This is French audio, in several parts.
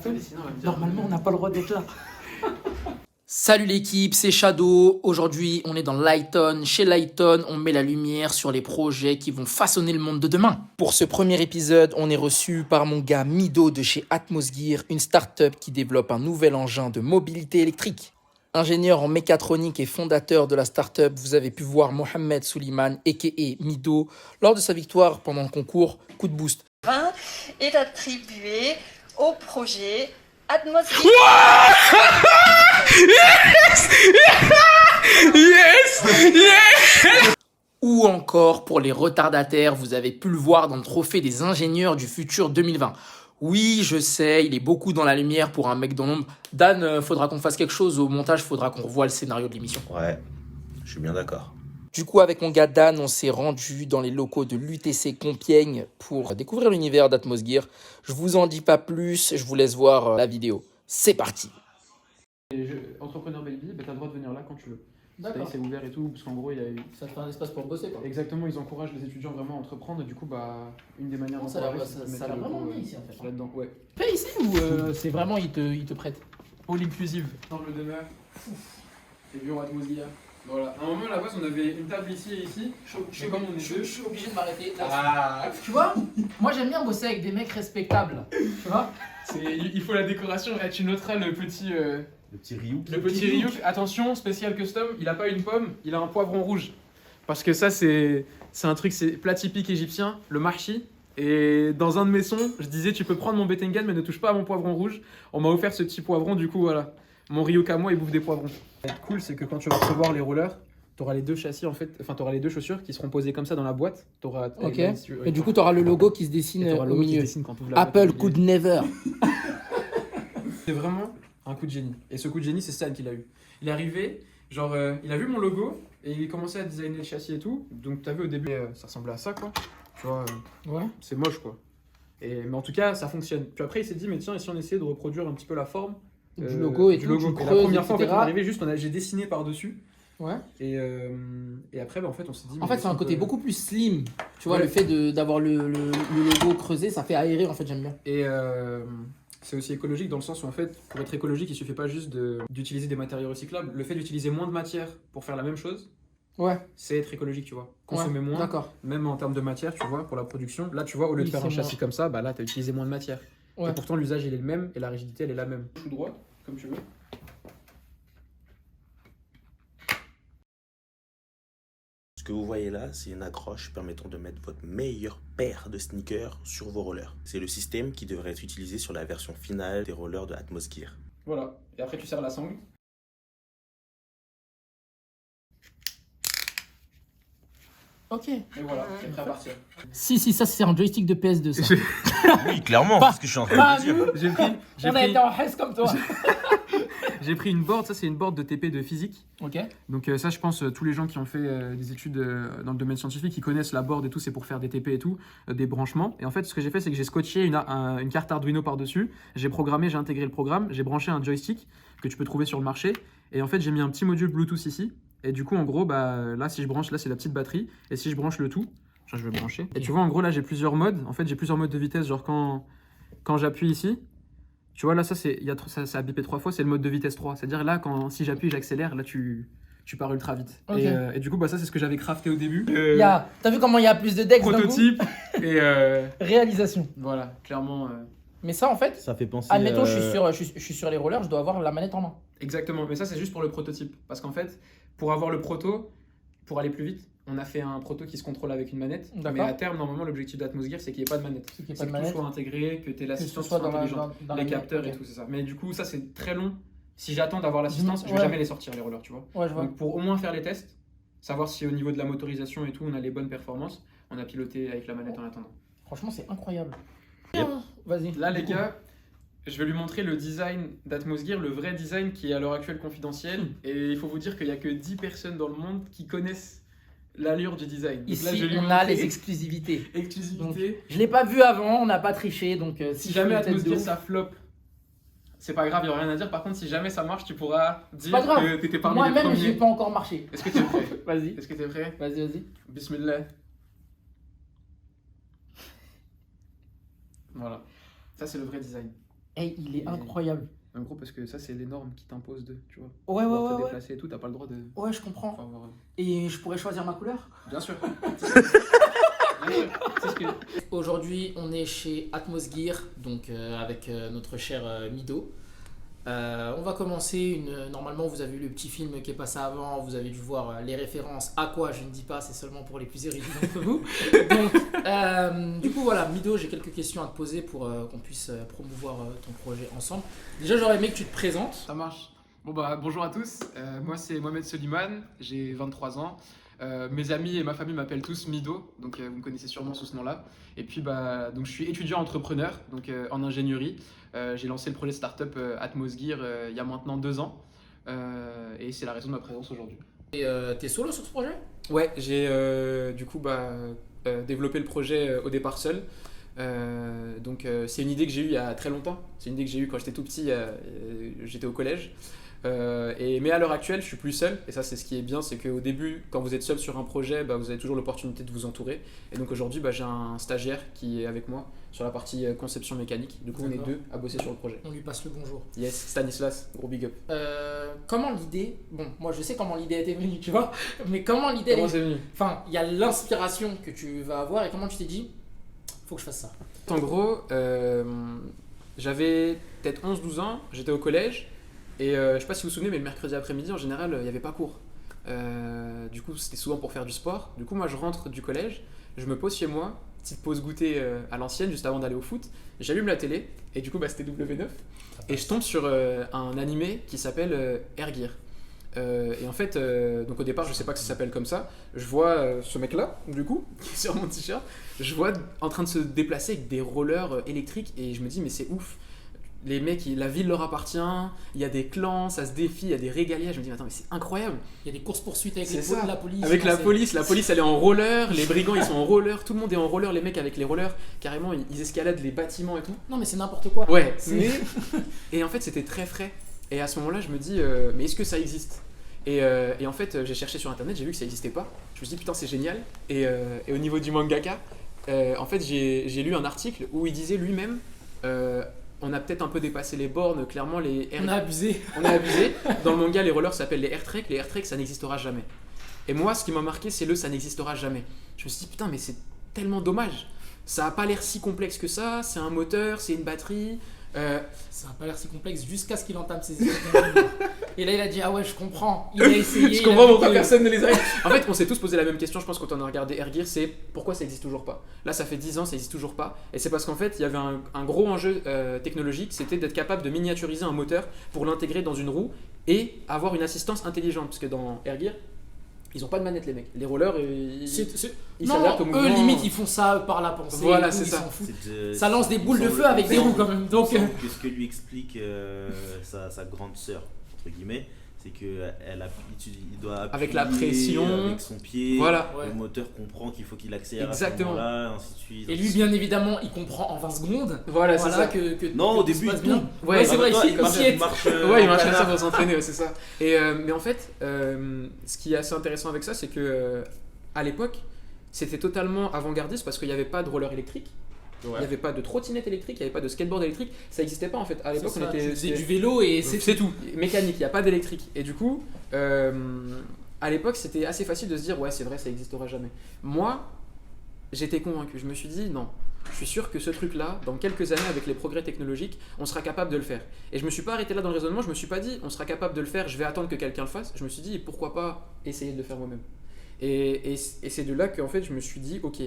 fait, normalement, on n'a pas le droit d'être là. Salut l'équipe, c'est Shadow. Aujourd'hui, on est dans Lighton. Chez Lighton, on met la lumière sur les projets qui vont façonner le monde de demain. Pour ce premier épisode, on est reçu par mon gars Mido de chez Atmosgear, une start-up qui développe un nouvel engin de mobilité électrique. Ingénieur en mécatronique et fondateur de la start-up, vous avez pu voir Mohamed Souliman, a.k.a. Mido, lors de sa victoire pendant le concours Coup de Boost. Est attribué au projet Atmosgear. Ou encore, pour les retardataires, vous avez pu le voir dans le trophée des ingénieurs du futur 2020. Oui, je sais, il est beaucoup dans la lumière pour un mec dans l'ombre. Dan, faudra qu'on fasse quelque chose au montage, faudra qu'on revoie le scénario de l'émission. Ouais, je suis bien d'accord. Du coup, avec mon gars Dan, on s'est rendu dans les locaux de l'UTC Compiègne pour découvrir l'univers d'Atmosgear. Je vous en dis pas plus, je vous laisse voir la vidéo. C'est parti. Entrepreneur Baby, bah, t'as le droit de venir là quand tu veux. D'accord. C'est ouvert et tout, parce qu'en gros, il y a eu... Ça te fait un espace pour bosser, quoi. Exactement, ils encouragent les étudiants vraiment à entreprendre, et du coup, bah, une des manières Ça a l'air d'encourager, c'est de ça a mettre l'air le vraiment logo, bien ici, en fait. là-dedans. Ouais. Paye ici ou c'est vraiment, ils te prêtent? All inclusive. Dans le demeure. Et bureau Atmosgear. Voilà. À un moment, à la base, on avait une table ici et ici. Je Mais comme on est deux... suis obligé de m'arrêter. Là. Ah, Tu vois, moi j'aime bien bosser avec des mecs respectables. Tu vois? il faut la décoration. Là, tu noteras le petit... Le petit Ryuk. Le petit Ryuk, attention, spécial custom, il a pas une pomme, il a un poivron rouge. Parce que ça, c'est un truc, c'est plat typique égyptien, le marchi. Et dans un de mes sons, je disais, tu peux prendre mon Betengan, mais ne touche pas à mon poivron rouge. On m'a offert ce petit poivron, du coup, voilà. Mon Ryuk à moi, il bouffe des poivrons. Ce qui va être cool, c'est que quand tu vas recevoir les rollers, t'auras les deux châssis, en fait, enfin, t'auras les deux chaussures qui seront posées comme ça dans la boîte. Ok. Et du coup, t'auras le logo qui se dessine au milieu. Apple could never. C'est vraiment un coup de génie. Et ce coup de génie, c'est Stan qui l'a eu. Il est arrivé, genre, il a vu mon logo et il commençait à designer le châssis et tout. Donc, t'as vu au début, ça ressemblait à ça, quoi. Tu vois, Ouais. c'est moche, quoi. Mais en tout cas, ça fonctionne. Puis après, il s'est dit, mais tiens, et si on essayait de reproduire un petit peu la forme Du logo et du tout, logo. tu Et la creuses, première fois, en fait, on etc. est arrivé juste, j'ai dessiné par-dessus. Ouais. Et après, bah, en fait, on s'est dit. En fait, c'est un côté beaucoup plus slim. Tu vois, Ouais. le fait d'avoir le logo creusé, ça fait aérer, en fait, j'aime bien. Et c'est aussi écologique dans le sens où, en fait, pour être écologique, il suffit pas juste d'utiliser des matériaux recyclables. Le fait d'utiliser moins de matière pour faire la même chose, Ouais. c'est être écologique, tu vois. Consommer Ouais, moins, d'accord. même en termes de matière, tu vois, pour la production. Là, tu vois, au lieu de Oui, faire un c'est châssis moins. comme ça, bah là, tu as utilisé moins de matière. Ouais. Et pourtant, l'usage, il est le même et la rigidité, elle est la même. Tout droit, comme tu veux. Ce que vous voyez là, c'est une accroche permettant de mettre votre meilleure paire de sneakers sur vos rollers. C'est le système qui devrait être utilisé sur la version finale des rollers de Atmosgear. Voilà. Et après, tu serres la sangle. Ok. Et voilà, c'est prêt à partir. Si, ça, c'est un joystick de PS2, ça. Oui, clairement, c'est ce que je suis en train de dire. On a été en Hesse comme toi. J'ai pris une board, ça c'est une board de TP de physique. Ok. Donc ça je pense tous les gens qui ont fait des études dans le domaine scientifique, qui connaissent la board et tout, c'est pour faire des TP et tout, des branchements. Et en fait ce que j'ai fait c'est que j'ai scotché une carte Arduino par-dessus, j'ai programmé, j'ai intégré le programme, j'ai branché un joystick que tu peux trouver sur le marché. Et en fait j'ai mis un petit module Bluetooth ici. Et du coup en gros bah là si je branche, là c'est la petite batterie. Et si je branche le tout, je vais brancher. Et tu vois en gros là j'ai plusieurs modes, en fait j'ai plusieurs modes de vitesse, genre quand j'appuie ici. Tu vois, là, ça a bipé 3 fois, c'est le mode de vitesse 3. C'est-à-dire, là, si j'appuie, j'accélère, là, tu pars ultra vite. Ok. Et du coup, bah, ça, c'est ce que j'avais crafté au début. T'as vu comment il y a plus de decks d'un coup? Prototype. Et Réalisation. voilà, clairement. Mais ça, en fait, Ça fait penser admettons, je suis sur les rollers, je dois avoir la manette en main. Exactement. Mais ça, c'est juste pour le prototype. Parce qu'en fait, pour avoir le proto, pour aller plus vite, on a fait un proto qui se contrôle avec une manette. D'accord. Mais à terme, normalement, l'objectif d'Atmosgear, c'est qu'il n'y ait pas de manette. C'est qu'il y ait C'est pas que de tout manette. soit intégré, que tu aies l'assistance qui soit soit dans la- intelligente. dans Les la capteurs manette, et ok. tout, c'est ça. Mais du coup, ça, c'est très long. Si j'attends d'avoir l'assistance, je vais Ouais. jamais les sortir, les rollers, tu vois. Ouais, je vois. Donc pour au moins faire les tests, savoir si au niveau de la motorisation et tout, on a les bonnes performances, on a piloté avec la manette en attendant. Franchement, c'est incroyable. Yep. Vas-y. Là les gars, je vais lui montrer le design d'Atmosgear, le vrai design qui est à l'heure actuelle confidentiel. Et il faut vous dire qu'il n'y a que 10 personnes dans le monde qui connaissent l'allure du design. Donc Ici, là, je vais lui on a montrer les exclusivités. exclusivité. Je l'ai pas vu avant, on n'a pas triché, donc Si jamais je fais une tête de Atmosgear ouf- ça flop, c'est pas grave, il n'y aura rien à dire. Par contre, si jamais ça marche, tu pourras dire pas grave. que t'étais parmi les Moi-même, j'ai premiers. pas encore marché. Est-ce que t'es prêt? Vas-y, Est-ce que t'es prêt? vas-y. Bismillah. Voilà. Ça, c'est le vrai design. Hey, il est incroyable. En gros, parce que ça, c'est les normes qui t'imposent de, tu vois. Ouais, Pouvoir te ouais. déplacer et tout, t'as pas le droit de. Ouais, je comprends. Faut avoir- Et je pourrais choisir ma couleur? Bien sûr. Bien sûr. C'est ce que. Aujourd'hui, on est chez Atmos Gear, donc avec notre cher Mido. On va commencer normalement, vous avez vu le petit film qui est passé avant, vous avez dû voir les références. À quoi je ne dis pas, c'est seulement pour les plus érudits d'entre vous. Donc, du coup, voilà, Mido, j'ai quelques questions à te poser pour qu'on puisse promouvoir ton projet ensemble. Déjà, j'aurais aimé que tu te présentes. Ça marche. Bon bah bonjour à tous, moi c'est Mohamed Soliman, j'ai 23 ans. Mes amis et ma famille m'appellent tous Mido, donc vous me connaissez sûrement sous ce nom-là. Et puis bah donc je suis étudiant entrepreneur, donc en ingénierie. J'ai lancé le projet startup Atmos Gear il y a maintenant 2 ans, et c'est la raison de ma présence aujourd'hui. Et t'es solo sur ce projet? Ouais, j'ai du coup développé le projet au départ seul. C'est une idée que j'ai eue il y a très longtemps. C'est une idée que j'ai eue quand j'étais tout petit, j'étais au collège. Mais à l'heure actuelle, je suis plus seul. Et ça, c'est ce qui est bien, c'est qu'au début, quand vous êtes seul sur un projet, vous avez toujours l'opportunité de vous entourer. Et donc aujourd'hui, j'ai un stagiaire qui est avec moi sur la partie conception mécanique. Du coup, on est 2 à bosser sur le projet. On lui passe le bonjour. Yes, Stanislas, gros big up. Comment l'idée, bon, moi je sais comment l'idée a été venue, tu vois, mais comment l'idée, Comment c'est venu? enfin, il y a l'inspiration que tu vas avoir et comment tu t'es dit, faut que je fasse ça. En gros, j'avais peut-être 11-12 ans, j'étais au collège. Et je sais pas si vous vous souvenez, mais le mercredi après-midi, en général, il n'y avait pas cours. Du coup, c'était souvent pour faire du sport. Du coup, moi, je rentre du collège, je me pose chez moi, petite pause goûter à l'ancienne, juste avant d'aller au foot. J'allume la télé, et du coup, c'était W9. Et je tombe sur un animé qui s'appelle Air Gear. Et en fait, donc au départ, je sais pas que ça s'appelle comme ça. Je vois ce mec-là, du coup, qui est sur mon t-shirt. Je vois en train de se déplacer avec des rollers électriques, et je me dis, mais c'est ouf. Les mecs, la ville leur appartient, il y a des clans, ça se défie, il y a des régalias. Je me dis, mais attends, mais c'est incroyable. Il y a des courses-poursuites avec C'est les ça. de la police. Avec la police elle est en roller, les brigands ils sont en roller, tout le monde est en roller, les mecs avec les rollers, carrément ils escaladent les bâtiments et tout. Non, mais c'est n'importe quoi. Ouais, et en fait c'était très frais. Et à ce moment-là, je me dis, mais est-ce que ça existe ? Et en fait, j'ai cherché sur internet, j'ai vu que ça n'existait pas. Je me suis dit, putain, c'est génial. Et au niveau du mangaka, en fait, j'ai lu un article où il disait lui-même. On a peut-être un peu dépassé les bornes, clairement On a abusé. On a abusé. Dans le manga, les rollers s'appellent les air trek. Les air trek, ça n'existera jamais. Et moi, ce qui m'a marqué, c'est ça n'existera jamais. Je me suis dit, putain, mais c'est tellement dommage. Ça a pas l'air si complexe que ça. C'est un moteur, c'est une batterie. Ça n'a pas l'air si complexe jusqu'à ce qu'il entame ses études. Et là, il a dit, ah ouais, je comprends. Il a essayé. Je comprends pourquoi personne ne les a. En fait, on s'est tous posé la même question, je pense, quand on a regardé Air Gear, c'est pourquoi ça n'existe toujours pas. Là, ça fait 10 ans, ça n'existe toujours pas. Et c'est parce qu'en fait, il y avait un gros enjeu technologique, c'était d'être capable de miniaturiser un moteur pour l'intégrer dans une roue et avoir une assistance intelligente. Parce que dans Air Gear, ils ont pas de manette, les mecs. Les rollers, ils s'adaptent au mouvement. Eux, limite, ils font ça par la pensée. Voilà, tout, c'est ils ça. s'en foutent. Ça lance des boules de feu avec des roues quand même. Donc, que ce que lui explique sa grande sœur, entre guillemets, c'est qu'il doit appuyer avec la pression, avec son pied, voilà. Le moteur comprend qu'il faut qu'il accélère exactement. à ce moment-là, ainsi de suite. Et lui, bien évidemment, il comprend en 20 secondes. Voilà, c'est ça. Non, au début, il passe bien. Ouais, c'est vrai, il marche comme ça pour s'entraîner, ouais, c'est ça. Mais en fait, ce qui est assez intéressant avec ça, c'est que à l'époque, c'était totalement avant-gardiste parce qu'il n'y avait pas de roller électrique. Il n'y avait pas de trottinette électrique, il n'y avait pas de skateboard électrique, ça n'existait pas en fait. À l'époque, tu faisais du vélo et c'est tout. Mécanique, il n'y a pas d'électrique. Et du coup, à l'époque, c'était assez facile de se dire, ouais, c'est vrai, ça n'existera jamais. Moi, j'étais convaincu. Je me suis dit, non, je suis sûr que ce truc-là, dans quelques années, avec les progrès technologiques, on sera capable de le faire. Et je me suis pas arrêté là dans le raisonnement, je me suis pas dit, on sera capable de le faire, je vais attendre que quelqu'un le fasse. Je me suis dit, pourquoi pas essayer de le faire moi-même. Et c'est de là qu'en fait, je me suis dit, ok.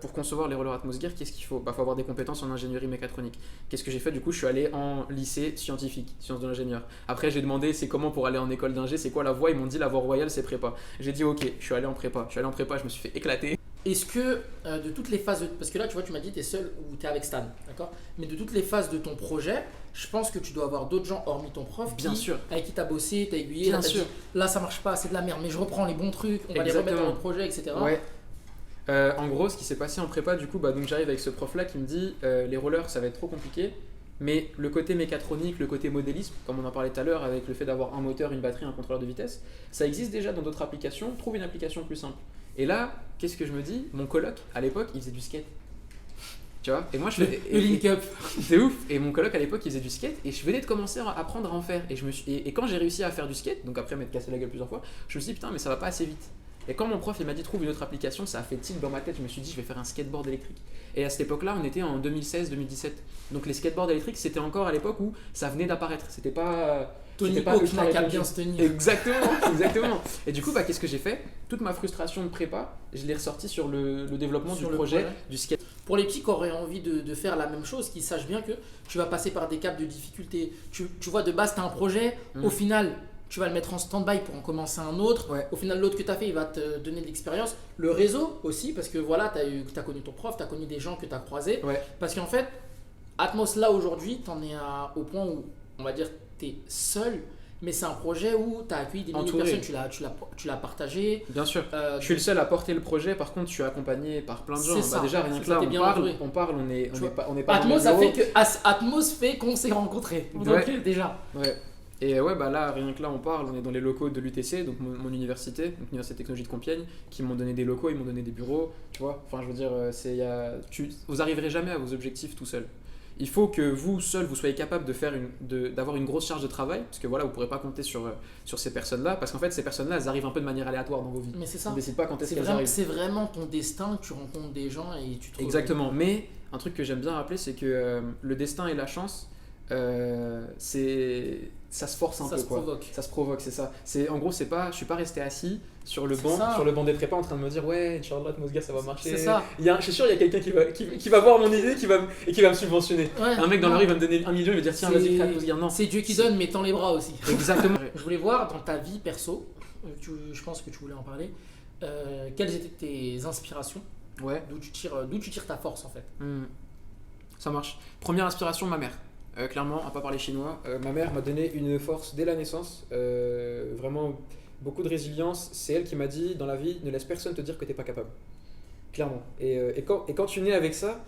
Pour concevoir les rollers Atmos Gear, qu'est-ce qu'il faut ? Faut avoir des compétences en ingénierie mécatronique. Qu'est-ce que j'ai fait ? Du coup, je suis allé en lycée scientifique, sciences de l'ingénieur. Après, j'ai demandé c'est comment pour aller en école d'ingé, c'est quoi la voie ? Ils m'ont dit la voie royale, c'est prépa. J'ai dit ok, je suis allé en prépa. Je me suis fait éclater. Est-ce que de toutes les phases, parce que là tu vois, tu m'as dit t'es seul ou t'es avec Stan, d'accord ? Mais de toutes les phases de ton projet, je pense que tu dois avoir d'autres gens hormis ton prof Bien sûr. Avec qui t'as bossé, t'as aiguillé, Bien là, t'as sûr. dit, là ça marche pas, c'est de la merde, mais je reprends les bons trucs, on va les remettre dans notre projet, etc. Ouais. En gros, ce qui s'est passé en prépa, du coup, donc j'arrive avec ce prof-là qui me dit les rollers, ça va être trop compliqué, mais le côté mécatronique, le côté modélisme, comme on en parlait tout à l'heure, avec le fait d'avoir un moteur, une batterie, un contrôleur de vitesse, ça existe déjà dans d'autres applications. Trouve une application plus simple. Et là, qu'est-ce que je me dis ? Mon coloc, à l'époque, il faisait du skate. Tu vois, et moi je Le, fais. le link up. C'est ouf. Et mon coloc à l'époque, il faisait du skate et je venais de commencer à apprendre à en faire. Et quand j'ai réussi à faire du skate, donc après m'être cassé la gueule plusieurs fois, je me suis dit putain, mais ça va pas assez vite. Et quand mon prof il m'a dit trouve une autre application, ça a fait tilt dans ma tête. Je me suis dit je vais faire un skateboard électrique. Et à cette époque-là, on était en 2016-2017. Donc les skateboards électriques, c'était encore à l'époque où ça venait d'apparaître. C'était pas. Tony c'était pas Hawk ultra n'a qu'à répandu. bien se tenir. Exactement. Et du coup, qu'est-ce que j'ai fait? Toute ma frustration de prépa, je l'ai ressorti sur le développement Sur du le projet projet. du skate. Pour les petits qui auraient envie de faire la même chose, qu'ils sachent bien que tu vas passer par des caps de difficulté. Tu vois, de base, tu as un projet, au final, tu vas le mettre en stand-by pour en commencer un autre. Ouais. Au final, l'autre que tu as fait, il va te donner de l'expérience. Le réseau aussi, parce que voilà, tu as connu ton prof, tu as connu des gens que tu as croisés. Ouais. Parce qu'en fait, Atmos, là aujourd'hui, tu en es au point où, on va dire, tu es seul. Mais c'est un projet où tu as accueilli des milliers de Entouré. personnes, tu l'as partagé. Bien sûr. Je suis le seul à porter le projet, par contre, je suis accompagné par plein de gens. C'est ça. Déjà, rien C'est que ça, là, t'es bien entouré. on n'est pas dans le Atmos, bureau. Atmos fait qu'on s'est rencontrés. Donc, Ouais. déjà. Ouais. Et ouais, bah là, rien que là, on est dans les locaux de l'UTC, donc mon université, donc l'Université de Technologie de Compiègne, qui m'ont donné des locaux, ils m'ont donné des bureaux, tu vois. Enfin, je veux dire, vous arriverez jamais à vos objectifs tout seul. Il faut que vous seul vous soyez capable d'avoir une grosse charge de travail, parce que voilà, vous pourrez pas compter sur ces personnes-là, parce qu'en fait, ces personnes-là, elles arrivent un peu de manière aléatoire dans vos vies. Mais c'est ça. On décide pas quand est-ce C'est qu'elles vraiment, arrivent. c'est vraiment ton destin, tu rencontres des gens et tu trouves. Exactement, mais un truc que j'aime bien rappeler, c'est que le destin et la chance, ça se force un Ça peu, se quoi. provoque. Ça se provoque, c'est ça. En gros, je suis pas resté assis sur le C'est banc, ça. sur le banc des prépas en train de me dire ouais, Inch'Allah, Mosga, ça va marcher. C'est ça. Je suis sûr, il y a quelqu'un qui va voir mon idée et qui va me subventionner. Ouais. Un mec dans la rue va me donner 1 million et me dire tiens, C'est- vas-y, crée Mosga. Non. C'est Dieu qui donne, mais tends les bras aussi. Exactement. Je voulais voir dans ta vie perso, je pense que tu voulais en parler, quelles étaient tes inspirations, Ouais. d'où tu tires ta force en fait. Ça marche. Première inspiration, ma mère. Clairement, on va pas parler chinois. Ma mère m'a donné une force dès la naissance. Vraiment, beaucoup de résilience. C'est elle qui m'a dit, dans la vie, ne laisse personne te dire que t'es pas capable. Clairement. Et quand tu nais avec ça,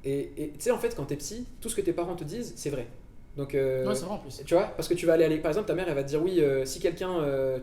et tu sais, en fait, quand t'es petit, tout ce que tes parents te disent, c'est vrai. Donc, Ouais, c'est vrai en plus. tu vois, parce que tu vas aller, par exemple, ta mère, elle va te dire, oui, si quelqu'un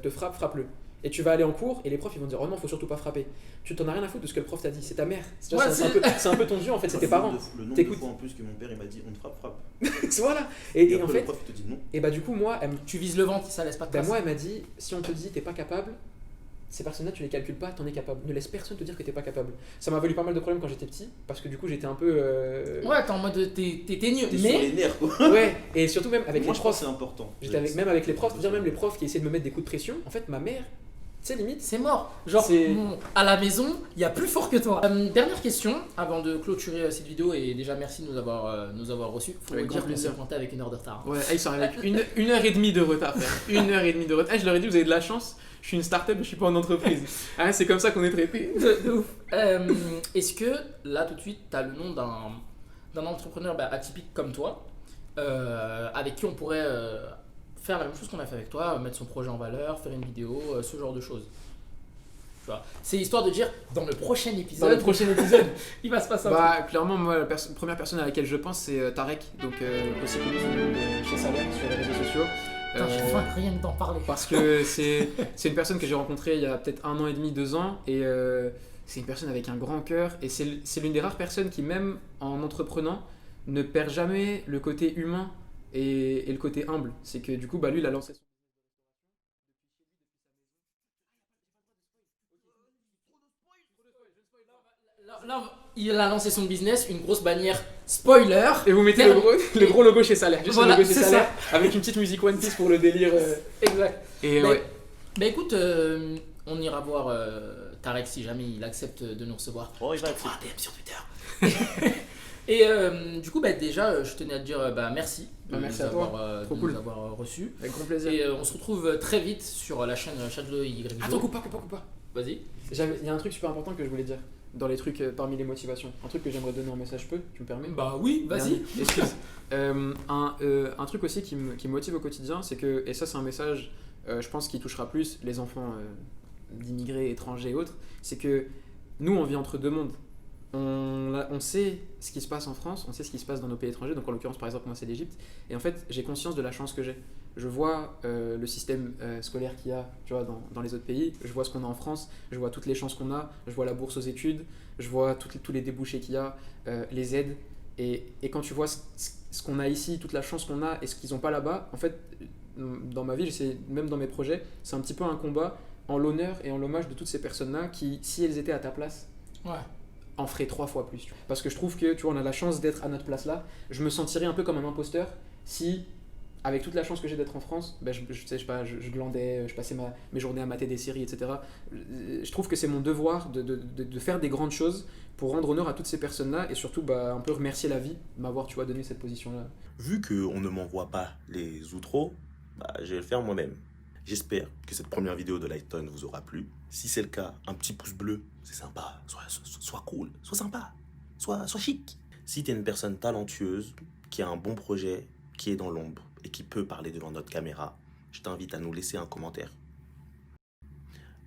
te frappe, frappe-le. Et tu vas aller en cours et les profs ils vont te dire oh non faut surtout pas frapper. Tu t'en as rien à foutre de ce que le prof t'a dit, c'est ta mère. Tu vois, Ouais, c'est un peu ton dieu en fait, c'est tes parents. Le nombre de T'écoutes. fois en plus que mon père il m'a dit on te frappe. Voilà. Et Et en après, fait, le prof il te dit non. et bah du coup moi Tu vises le ventre, ça laisse pas de trace. moi elle m'a dit si on te dit t'es pas capable, ces personnes-là tu les calcules pas, t'en es capable. Ne laisse personne te dire que t'es pas capable. Ça m'a valu pas mal de problèmes quand j'étais petit parce que du coup j'étais un peu Ouais, t'es en mode t'es mieux. T'es sur Mais les nerfs quoi. ouais, et surtout même avec Moi les je crois que profs. c'est important. Même avec les profs, dire même les profs qui essaient de me mettre des coups de pression. En fait ma mère, tu sais limite. c'est mort. Genre, C'est- à la maison, il y a plus fort que toi. Dernière question, avant de clôturer cette vidéo, et déjà merci de nous avoir reçus. Faut Avec dire grand qu'on s'est plaisir. pointé avec une heure de retard. Ouais, ils sont arrivés avec une heure et demie de retard, frère. 1 heure et demie de retard. Je leur ai dit, vous avez de la chance, je suis une start-up, je suis pas en entreprise. Ah, c'est comme ça qu'on est traité. De ouf. Est-ce que, là tout de suite, tu as le nom d'un entrepreneur atypique comme toi, avec qui on pourrait faire la même chose qu'on a fait avec toi, mettre son projet en valeur, faire une vidéo, ce genre de choses. Tu vois, c'est histoire de dire, dans le prochain épisode, Dans le prochain épisode. il va se passer un truc. Bah, clairement, moi, la première personne à laquelle je pense, c'est Tarek, donc aussi connu sous le nom de chez Salaire sur les réseaux sociaux. Putain, j'ai faim rien que d'en parler. Parce que c'est une personne que j'ai rencontrée il y a peut-être 1 an et demi, 2 ans, et c'est une personne avec un grand cœur, et c'est l'une des rares personnes qui, même en entreprenant, ne perd jamais le côté humain et le côté humble. C'est que du coup, bah, lui, il a lancé son... Là, il a lancé son business, une grosse bannière spoiler. Et vous mettez le gros logo chez Salaire, juste Voilà, le logo chez c'est Salaire, avec une petite musique One Piece pour le délire. Exact. Et Mais- ouais. Bah écoute, on ira voir Tarek si jamais il accepte de nous recevoir. Oh, il va Je t'envoie un accepter. DM sur Twitter. Et du coup, déjà, je tenais à te dire merci de Merci nous à toi. avoir, Trop de cool. nous avoir reçus. Avec grand plaisir. Et on se retrouve très vite sur la chaîne Shadow Y. Attends, coupe pas. Vas-y. Il y a un truc super important que je voulais dire dans les trucs parmi les motivations. Un truc que j'aimerais donner en message, tu me permets? Bah oui, vas-y. Dernier. Excuse. Un truc aussi qui me motive au quotidien, c'est que, et ça c'est un message, je pense qui touchera plus les enfants d'immigrés, étrangers et autres, c'est que nous on vit entre deux mondes. on sait ce qui se passe en France, on sait ce qui se passe dans nos pays étrangers, donc en l'occurrence par exemple moi c'est l'Égypte, et en fait j'ai conscience de la chance que j'ai. Je vois le système scolaire qu'il y a, tu vois, dans les autres pays, je vois ce qu'on a en France, je vois toutes les chances qu'on a, je vois la bourse aux études, je vois tous les débouchés qu'il y a, les aides, et quand tu vois ce qu'on a ici, toute la chance qu'on a et ce qu'ils n'ont pas là-bas, en fait dans ma vie, même dans mes projets, c'est un petit peu un combat en l'honneur et en l'hommage de toutes ces personnes-là qui, si elles étaient à ta place, Ouais. en ferait 3 fois plus. Parce que je trouve que, tu vois, on a la chance d'être à notre place là. Je me sentirais un peu comme un imposteur si, avec toute la chance que j'ai d'être en France, ben je glandais, je passais mes journées à mater des séries, etc. Je trouve que c'est mon devoir de faire des grandes choses pour rendre honneur à toutes ces personnes-là et surtout un peu remercier la vie de m'avoir, tu vois, donné cette position-là. Vu qu'on ne m'envoie pas les outros, je vais le faire moi-même. J'espère que cette première vidéo de Lighton vous aura plu. Si c'est le cas, un petit pouce bleu, c'est sympa. Sois cool, sois sympa, sois chic. Si tu es une personne talentueuse, qui a un bon projet, qui est dans l'ombre et qui peut parler devant notre caméra, je t'invite à nous laisser un commentaire.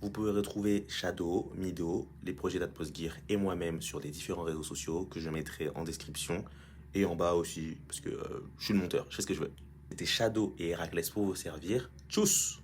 Vous pouvez retrouver Shadow, Mido, les projets d'Atmosgear et moi-même sur les différents réseaux sociaux que je mettrai en description et en bas aussi, parce que je suis le monteur, je fais ce que je veux. C'était Shadow et Héraclès pour vous servir. Tchuss!